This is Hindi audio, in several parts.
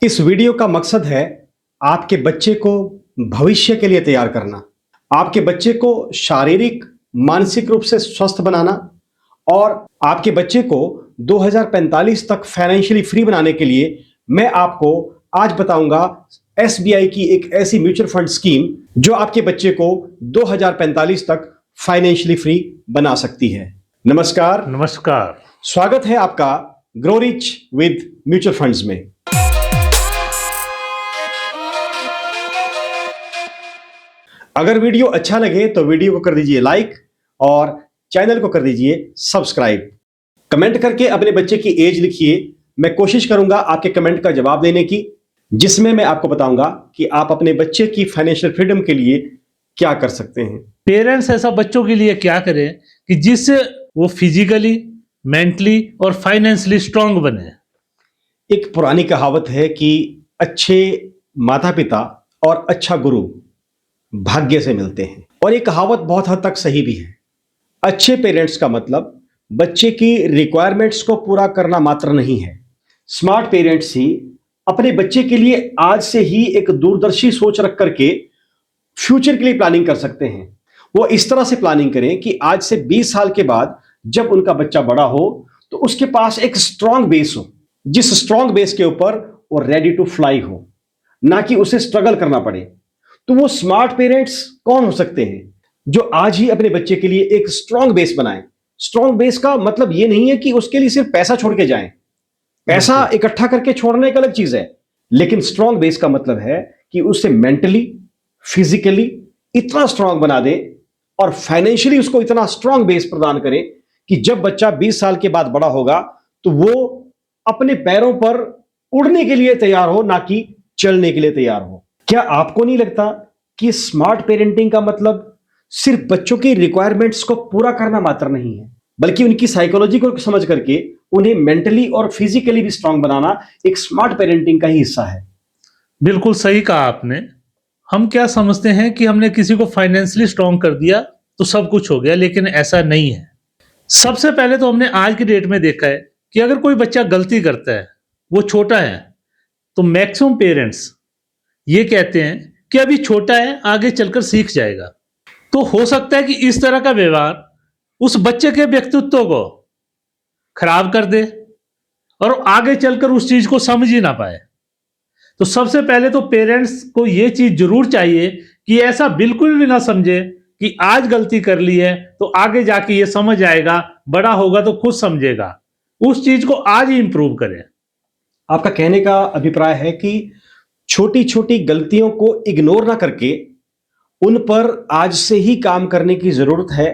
इस वीडियो का मकसद है आपके बच्चे को भविष्य के लिए तैयार करना, आपके बच्चे को शारीरिक, मानसिक रूप से स्वस्थ बनाना और आपके बच्चे को 2045 तक फाइनेंशियली फ्री बनाने के लिए मैं आपको आज बताऊंगा एसबीआई की एक ऐसी म्यूचुअल फंड स्कीम जो आपके बच्चे को 2045 तक फाइनेंशियली फ्री बना सकती है। नमस्कार। नमस्कार। स्वागत है आपका grow rich with mutual funds में। अगर वीडियो अच्छा लगे तो वीडियो को कर दीजिए लाइक और चैनल को कर दीजिए सब्सक्राइब। कमेंट करके अपने बच्चे की एज लिखिए। मैं कोशिश करूंगा आपके कमेंट का जवाब देने की, जिसमें मैं आपको बताऊंगा कि आप अपने बच्चे की फाइनेंशियल फ्रीडम के लिए क्या कर सकते हैं। पेरेंट्स ऐसा बच्चों के लिए क्या करें कि जिससे वो फिजिकली, मेंटली और फाइनेंशियली स्ट्रांग बने। एक पुरानी कहावत है कि अच्छे माता पिता और अच्छा गुरु भाग्य से मिलते हैं, और ये कहावत बहुत हद तक सही भी है। अच्छे पेरेंट्स का मतलब बच्चे की रिक्वायरमेंट्स को पूरा करना मात्र नहीं है। स्मार्ट पेरेंट्स ही अपने बच्चे के लिए आज से ही एक दूरदर्शी सोच रख करके फ्यूचर के लिए प्लानिंग कर सकते हैं। वो इस तरह से प्लानिंग करें कि आज से 20 साल के बाद जब उनका बच्चा बड़ा हो तो उसके पास एक स्ट्रांग बेस हो, जिस स्ट्रांग बेस के ऊपर वो रेडी टू फ्लाई हो, ना कि उसे स्ट्रगल करना पड़े। तो वो स्मार्ट पेरेंट्स कौन हो सकते हैं जो आज ही अपने बच्चे के लिए एक स्ट्रांग बेस बनाएं। स्ट्रांग बेस का मतलब ये नहीं है कि उसके लिए सिर्फ पैसा छोड़ के जाएं। पैसा इकट्ठा करके छोड़ना एक अलग चीज है, लेकिन स्ट्रांग बेस का मतलब है कि उसे मेंटली, फिजिकली इतना स्ट्रांग बना दे और फाइनेंशियली उसको इतना स्ट्रांग बेस प्रदान करें कि जब बच्चा 20 साल के बाद बड़ा होगा तो वो अपने पैरों पर उड़ने के लिए तैयार हो, ना कि चलने के लिए तैयार हो। क्या आपको नहीं लगता कि स्मार्ट पेरेंटिंग का मतलब सिर्फ बच्चों की रिक्वायरमेंट्स को पूरा करना मात्र नहीं है, बल्कि उनकी साइकोलॉजी को समझ करके उन्हें मेंटली और फिजिकली भी स्ट्रांग बनाना एक स्मार्ट पेरेंटिंग का ही हिस्सा है। बिल्कुल सही कहा आपने। हम क्या समझते हैं कि हमने किसी को फाइनेंशियली स्ट्रांग कर दिया तो सब कुछ हो गया, लेकिन ऐसा नहीं है। सबसे पहले तो हमने आज की डेट में देखा है कि अगर कोई बच्चा गलती करता है, वो छोटा है, तो मैक्सिमम पेरेंट्स ये कहते हैं कि अभी छोटा है, आगे चलकर सीख जाएगा। तो हो सकता है कि इस तरह का व्यवहार उस बच्चे के व्यक्तित्व को खराब कर दे और आगे चलकर उस चीज को समझ ही ना पाए। तो सबसे पहले तो पेरेंट्स को यह चीज जरूर चाहिए कि ऐसा बिल्कुल भी ना समझे कि आज गलती कर ली है तो आगे जाके ये समझ आएगा, बड़ा होगा तो खुद समझेगा। उस चीज को आज ही इंप्रूव करें। आपका कहने का अभिप्राय है कि छोटी छोटी गलतियों को इग्नोर ना करके उन पर आज से ही काम करने की जरूरत है,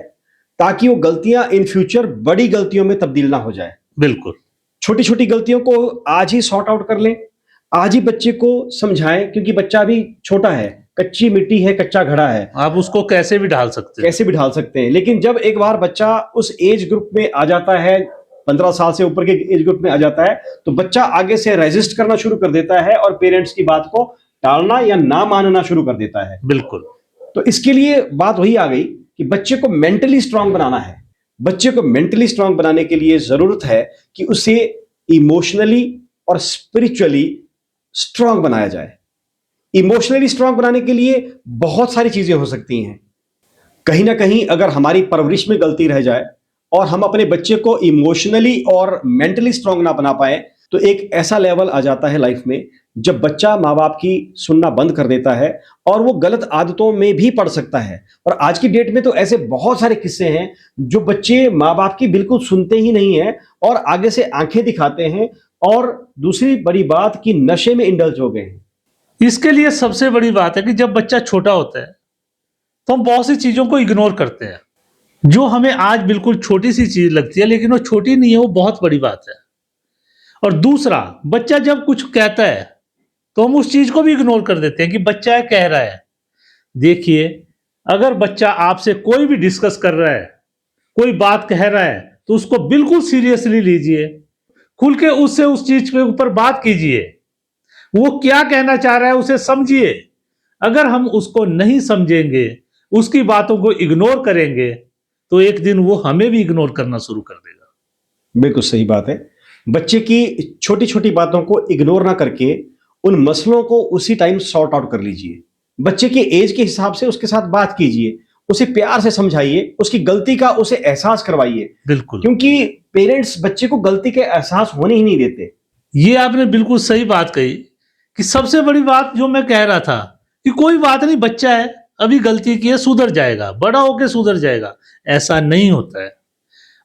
ताकि वो गलतियां इन फ्यूचर बड़ी गलतियों में तब्दील ना हो जाए। बिल्कुल। छोटी छोटी गलतियों को आज ही सॉर्ट आउट कर लें, आज ही बच्चे को समझाएं, क्योंकि बच्चा अभी छोटा है, कच्ची मिट्टी है, कच्चा घड़ा है। आप उसको कैसे भी ढाल सकते हैं, कैसे भी ढाल सकते हैं। लेकिन जब एक बार बच्चा उस एज ग्रुप में आ जाता है, 15 साल से ऊपर के एज ग्रुप में आ जाता है, तो बच्चा आगे से रेजिस्ट करना शुरू कर देता है और पेरेंट्स की बात को टालना या ना मानना शुरू कर देता है। बिल्कुल। तो इसके लिए बात वही आ गई कि बच्चे को मेंटली स्ट्रांग बनाना है। बच्चे को मेंटली स्ट्रांग बनाने के लिए जरूरत है कि उसे इमोशनली और स्पिरिचुअली स्ट्रांग बनाया जाए। इमोशनली स्ट्रांग बनाने के लिए बहुत सारी चीजें हो सकती हैं। कहीं ना कहीं अगर हमारी परवरिश में गलती रह जाए और हम अपने बच्चे को इमोशनली और मेंटली स्ट्रांग ना बना पाए, तो एक ऐसा लेवल आ जाता है लाइफ में जब बच्चा माँ बाप की सुनना बंद कर देता है और वो गलत आदतों में भी पड़ सकता है। और आज की डेट में तो ऐसे बहुत सारे किस्से हैं जो बच्चे माँ बाप की बिल्कुल सुनते ही नहीं है और आगे से आंखें दिखाते हैं, और दूसरी बड़ी बात कि नशे में इंडल्ज हो गए हैं। इसके लिए सबसे बड़ी बात है कि जब बच्चा छोटा होता है तो हम बहुत सी चीजों को इग्नोर करते हैं जो हमें आज बिल्कुल छोटी सी चीज लगती है, लेकिन वो छोटी नहीं है, वो बहुत बड़ी बात है। और दूसरा, बच्चा जब कुछ कहता है तो हम उस चीज को भी इग्नोर कर देते हैं कि बच्चा कह रहा है। देखिए, अगर बच्चा आपसे कोई भी डिस्कस कर रहा है, कोई बात कह रहा है, तो उसको बिल्कुल सीरियसली लीजिए, खुल के उससे उस चीज के ऊपर बात कीजिए। वो क्या कहना चाह रहा है उसे समझिए। अगर हम उसको नहीं समझेंगे, उसकी बातों को इग्नोर करेंगे, तो एक दिन वो हमें भी इग्नोर करना शुरू कर देगा। बिल्कुल सही बात है। बच्चे की छोटी छोटी बातों को इग्नोर ना करके उन मसलों को उसी टाइम सॉर्ट आउट कर लीजिए। बच्चे की एज के हिसाब से उसके साथ बात कीजिए, उसे प्यार से समझाइए, उसकी गलती का उसे एहसास करवाइए, बिल्कुल, क्योंकि पेरेंट्स बच्चे को गलती का एहसास होने ही नहीं देते। ये आपने बिल्कुल सही बात कही कि सबसे बड़ी बात जो मैं कह रहा था कि कोई बात नहीं, बच्चा है, अभी गलती की है, सुधर जाएगा, बड़ा होके सुधर जाएगा। ऐसा नहीं होता है।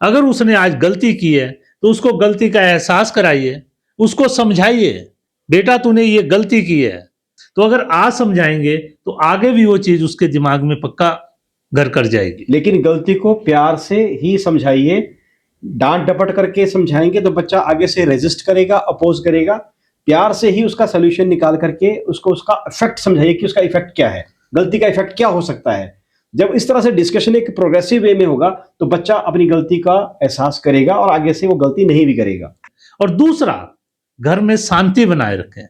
अगर उसने आज गलती की है तो उसको गलती का एहसास कराइए, उसको समझाइए, बेटा तूने ये गलती की है। तो अगर आज समझाएंगे तो आगे भी वो चीज उसके दिमाग में पक्का घर कर जाएगी। लेकिन गलती को प्यार से ही समझाइए। डांट डपट करके समझाएंगे तो बच्चा आगे से रेजिस्ट करेगा, अपोज करेगा। प्यार से ही उसका सोल्यूशन निकाल करके उसको उसका इफेक्ट समझाइए कि उसका इफेक्ट क्या है, गलती का इफेक्ट क्या हो सकता है। जब इस तरह से डिस्कशन एक प्रोग्रेसिव वे में होगा तो बच्चा अपनी गलती का एहसास करेगा और आगे से वो गलती नहीं भी करेगा। और दूसरा, घर में शांति बनाए रखें।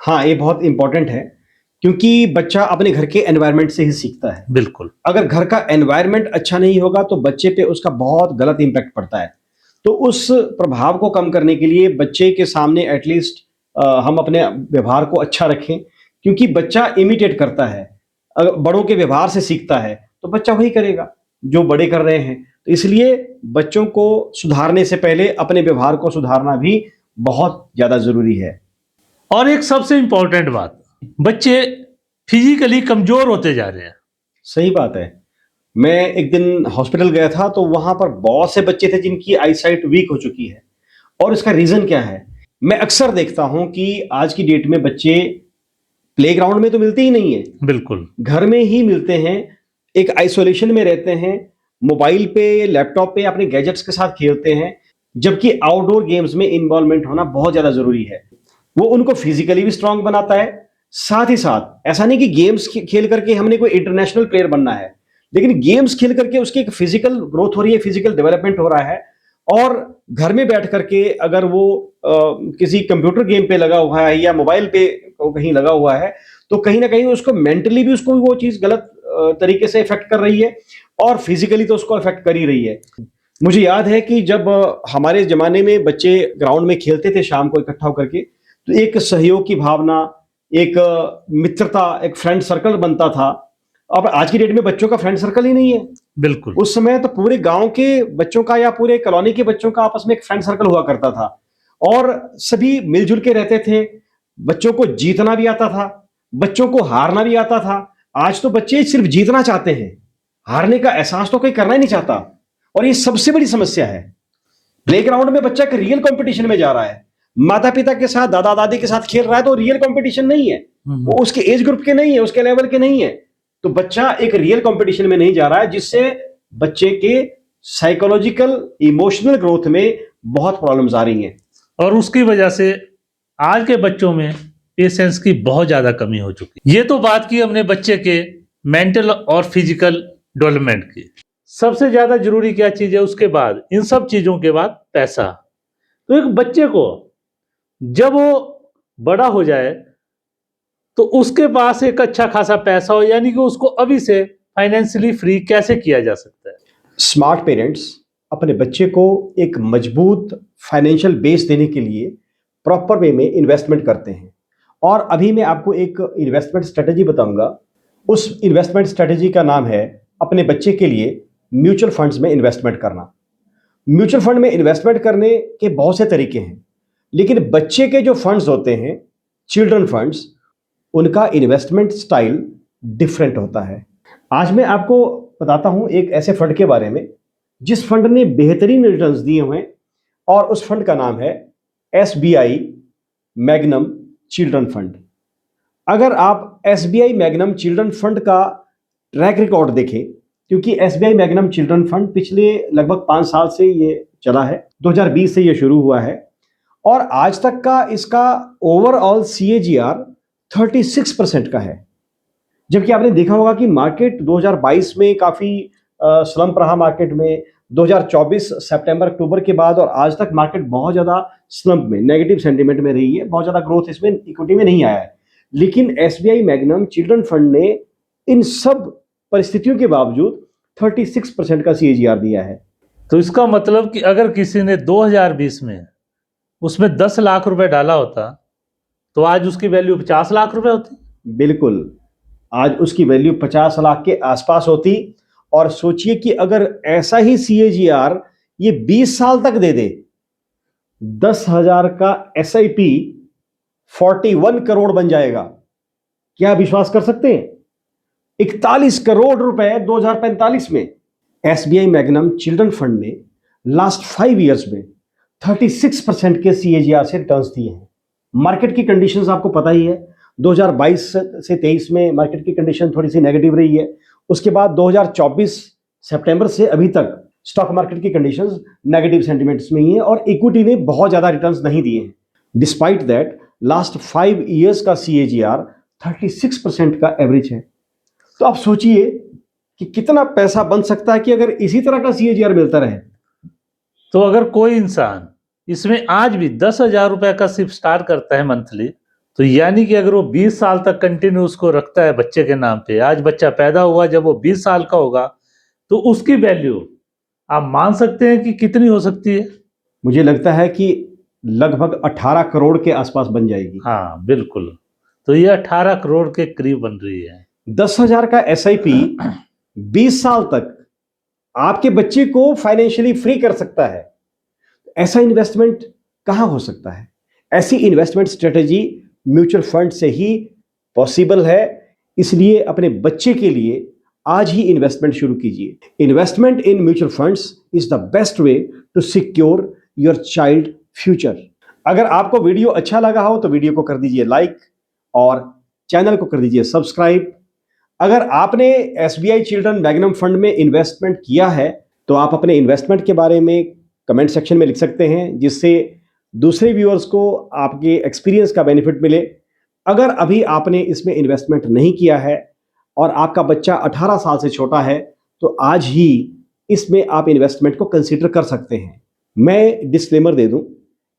हाँ, ये बहुत इंपॉर्टेंट है, क्योंकि बच्चा अपने घर के एनवायरनमेंट से ही सीखता है। बिल्कुल, अगर घर का एनवायरनमेंट अच्छा नहीं होगा तो बच्चे पे उसका बहुत गलत इंपैक्ट पड़ता है। तो उस प्रभाव को कम करने के लिए बच्चे के सामने एटलीस्ट हम अपने व्यवहार को अच्छा रखें, क्योंकि बच्चा इमिटेट करता है। अगर बड़ों के व्यवहार से सीखता है तो बच्चा वही करेगा जो बड़े कर रहे हैं। तो इसलिए बच्चों को सुधारने से पहले अपने व्यवहार को सुधारना भी बहुत ज़्यादा ज़रूरी है। और एक सबसे इंपॉर्टेंट बात, बच्चे फिजिकली कमजोर होते जा रहे हैं। सही बात है। मैं एक दिन हॉस्पिटल गया था तो वहां पर बहुत से बच्चे थे जिनकी आई साइट वीक हो चुकी है। और इसका रीजन क्या है? मैं अक्सर देखता हूं कि आज की डेट में बच्चे प्लेग्राउंड में तो मिलते ही नहीं है, बिल्कुल, घर में ही मिलते हैं, एक आइसोलेशन में रहते हैं, मोबाइल पे लैपटॉप पे अपने गैजेट्स के साथ खेलते हैं, जबकि आउटडोर गेम्स में इन्वॉल्वमेंट होना बहुत ज्यादा जरूरी है। वो उनको फिजिकली भी स्ट्रांग बनाता है। साथ ही साथ ऐसा नहीं कि गेम्स खेल करके हमने कोई इंटरनेशनल प्लेयर बनना है, लेकिन गेम्स खेल करके उसकी एक फिजिकल ग्रोथ हो रही है, फिजिकल डेवलपमेंट हो रहा है। और घर में बैठ करके अगर वो किसी कंप्यूटर गेम पे लगा हुआ है या मोबाइल पे कहीं लगा हुआ है तो कहीं ना कहीं उसको मेंटली भी उसको वो चीज गलत तरीके से इफेक्ट कर रही है और फिजिकली तो उसको इफेक्ट कर ही रही है। मुझे याद है कि जब हमारे जमाने में बच्चे ग्राउंड में खेलते थे शाम को इकट्ठा होकर के, तो एक सहयोग की भावना, एक मित्रता, एक फ्रेंड सर्कल बनता था। अब आज की डेट में बच्चों का फ्रेंड सर्कल ही नहीं है। बिल्कुल, उस समय तो पूरे गांव के बच्चों का या पूरे कॉलोनी के बच्चों का आपस में एक फ्रेंड सर्कल हुआ करता था और सभी मिलजुल के रहते थे। बच्चों को जीतना भी आता था, बच्चों को हारना भी आता था। आज तो बच्चे सिर्फ जीतना चाहते हैं, हारने का एहसास तो कोई करना ही नहीं चाहता। और ये सबसे बड़ी समस्या है। प्लेग्राउंड में बच्चा एक रियल कंपटीशन में जा रहा है, माता पिता के साथ, दादा दादी के साथ खेल रहा है, तो रियल कंपटीशन नहीं है, वो उसके एज ग्रुप के नहीं है, उसके लेवल के नहीं है। तो बच्चा एक रियल कंपटीशन में नहीं जा रहा है, जिससे बच्चे के साइकोलॉजिकल इमोशनल ग्रोथ में बहुत प्रॉब्लम्स आ रही हैं। और उसकी वजह से आज के बच्चों में पेशेंस की बहुत ज्यादा कमी हो चुकी। ये तो बात की हमने बच्चे के मेंटल और फिजिकल डेवलपमेंट की। सबसे ज्यादा जरूरी क्या चीज है उसके बाद, इन सब चीजों के बाद पैसा। तो एक बच्चे को जब वो बड़ा हो जाए तो उसके पास एक अच्छा खासा पैसा हो, यानी कि उसको अभी से फाइनेंशियली फ्री कैसे किया जा सकता है। स्मार्ट पेरेंट्स अपने बच्चे को एक मजबूत फाइनेंशियल बेस देने के लिए प्रॉपर वे में इन्वेस्टमेंट करते हैं। और अभी मैं आपको एक इन्वेस्टमेंट स्ट्रेटेजी बताऊंगा। उस इन्वेस्टमेंट स्ट्रेटेजी का नाम है अपने बच्चे के लिए म्यूचुअल फंड्स में इन्वेस्टमेंट करना। म्यूचुअल फंड में इन्वेस्टमेंट करने के बहुत से तरीके हैं, लेकिन बच्चे के जो फंड्स होते हैं, चिल्ड्रन फंड्स, उनका इन्वेस्टमेंट स्टाइल डिफरेंट होता है। आज मैं आपको बताता हूं एक ऐसे फंड के बारे में जिस फंड ने बेहतरीन रिटर्न्स दिए हुए हैं, और उस फंड का नाम है SBI मैग्नम चिल्ड्रन फंड। अगर आप SBI मैग्नम चिल्ड्रन फंड का ट्रैक रिकॉर्ड देखें, क्योंकि SBI मैग्नम चिल्ड्रन फंड पिछले लगभग 5 साल से ये चला है, 2020 से ये शुरू हुआ है, और आज तक का इसका ओवरऑल CAGR 36% का है। जबकि आपने देखा होगा कि मार्केट 2022 में काफ़ी स्लम्प रहा मार्केट में, 2024 सितंबर अक्टूबर के बाद, और आज तक मार्केट बहुत ज़्यादा स्लम्प में, नेगेटिव सेंटीमेंट में रही है, बहुत ज़्यादा ग्रोथ इसमें इक्विटी में नहीं आया है। लेकिन SBI मैग्नम चिल्ड्रन फंड ने इन सब परिस्थितियों के बावजूद 36% का CAGR दिया है। तो इसका मतलब कि अगर किसी ने 2020 में उसमें 10 लाख रुपए डाला होता तो आज उसकी वैल्यू 50 लाख रुपए होती। बिल्कुल, आज उसकी वैल्यू 50 लाख के आसपास होती। और सोचिए कि अगर ऐसा ही सीएजीआर ये 20 साल तक दे दे, 10,000 का एसआईपी 41 करोड़ बन जाएगा। क्या विश्वास कर सकते हैं? 41 करोड़ रुपए 2045 में। एसबीआई मैग्नम चिल्ड्रन फंड ने लास्ट 5 इयर्स में 36% के सीएजीआर से रिटर्न्स दिए हैं। मार्केट की कंडीशंस आपको पता ही है, 2022 से 23 में मार्केट की कंडीशन थोड़ी सी नेगेटिव रही है। उसके बाद 2024 सितंबर से अभी तक स्टॉक मार्केट की कंडीशंस नेगेटिव सेंटिमेंट्स में ही है और इक्विटी ने बहुत ज्यादा रिटर्न्स नहीं दिए हैं। डिस्पाइट दैट लास्ट 5 इयर्स का सीएजीआर 36% का एवरेज है। तो आप सोचिए कि कितना पैसा बन सकता है कि अगर इसी तरह का सीएजीआर मिलता रहे। तो अगर कोई इंसान इसमें आज भी 10,000 रुपए का सिर्फ स्टार्ट करता है मंथली, तो यानी कि अगर वो 20 साल तक कंटिन्यू उसको रखता है बच्चे के नाम पे, आज बच्चा पैदा हुआ, जब वो 20 साल का होगा तो उसकी वैल्यू आप मान सकते हैं कि कितनी हो सकती है? मुझे लगता है कि लगभग 18 करोड़ के आसपास बन जाएगी। हाँ बिल्कुल, तो ये 18 करोड़ के करीब बन रही है। 10,000 का एसआईपी 20 साल तक आपके बच्चे को फाइनेंशियली फ्री कर सकता है। ऐसा इन्वेस्टमेंट कहां हो सकता है? ऐसी इन्वेस्टमेंट स्ट्रेटेजी म्यूचुअल फंड से ही पॉसिबल है। इसलिए अपने बच्चे के लिए आज ही इन्वेस्टमेंट शुरू कीजिए। Investment in mutual funds is the best way to secure your child future. अगर आपको वीडियो अच्छा लगा हो तो वीडियो को कर दीजिए लाइक और चैनल को कर दीजिए सब्सक्राइब। अगर आपने एसबीआई चिल्ड्रन मैग्नम फंड में इन्वेस्टमेंट किया है तो आप अपने इन्वेस्टमेंट के बारे में कमेंट सेक्शन में लिख सकते हैं, जिससे दूसरे व्यूअर्स को आपके एक्सपीरियंस का बेनिफिट मिले। अगर अभी आपने इसमें इन्वेस्टमेंट नहीं किया है और आपका बच्चा 18 साल से छोटा है तो आज ही इसमें आप इन्वेस्टमेंट को कंसीडर कर सकते हैं। मैं डिस्क्लेमर दे दूं,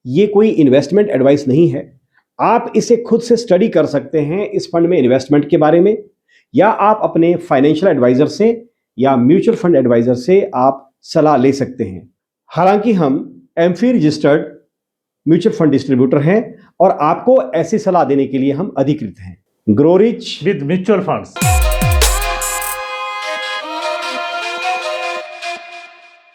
ये कोई इन्वेस्टमेंट एडवाइस नहीं है। आप इसे खुद से स्टडी कर सकते हैं इस फंड में इन्वेस्टमेंट के बारे में, या आप अपने फाइनेंशियल एडवाइजर से या म्यूचुअल फंड एडवाइजर से आप सलाह ले सकते हैं। हालांकि हम AMFI registered mutual fund distributor हैं और आपको ऐसी सलाह देने के लिए हम अधिकृत हैं। Grow rich with mutual funds.